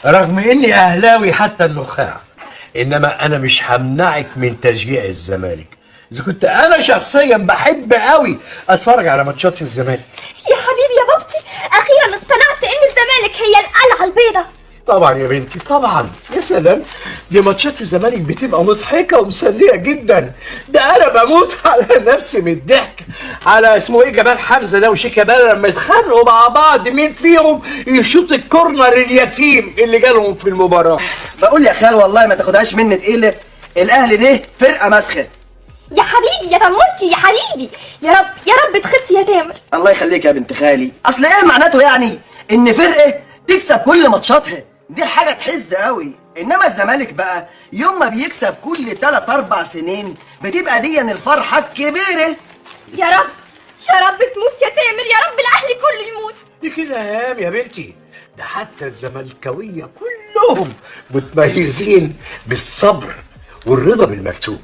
رغم اني اهلاوي حتى النخاع، انما انا مش همنعك من تشجيع الزمالك. اذا كنت انا شخصيا بحب قوي اتفرج على ماتشات الزمالك. يا حبيبي يا بابتي، اخيرا اقتنعت ان الزمالك هي القلعه البيضاء. طبعا يا بنتي طبعا، يا سلام، دي ماتشات الزمالك بتبقى مضحكه ومسليه جدا. ده انا بموت على نفسي من الضحك على اسمه ايه جمال حمزه ده وشيكابالا لما يتخانقوا مع بعض مين فيهم يشوط الكورنر اليتيم اللي جالهم في المباراه. بقول يا خال والله ما تاخدهاش مني تقيله، الاهلي ده فرقه مسخه. يا حبيبي يا تمرتي يا حبيبي، يا رب يا رب تخف يا تامر. الله يخليك يا بنت خالي. اصل ايه معناته يعني ان فرقه تكسب كل ماتشاتها؟ دي حاجه تحز قوي. انما الزمالك بقى يوم ما بيكسب كل 3-4 سنين بتبقى دي الفرحه الكبيره. يا رب يا رب تموت يا تامر، يا رب الاهلي كله يموت. دي كده ايام يا بنتي، ده حتى الزملكاويه كلهم متميزين بالصبر والرضا بالمكتوب.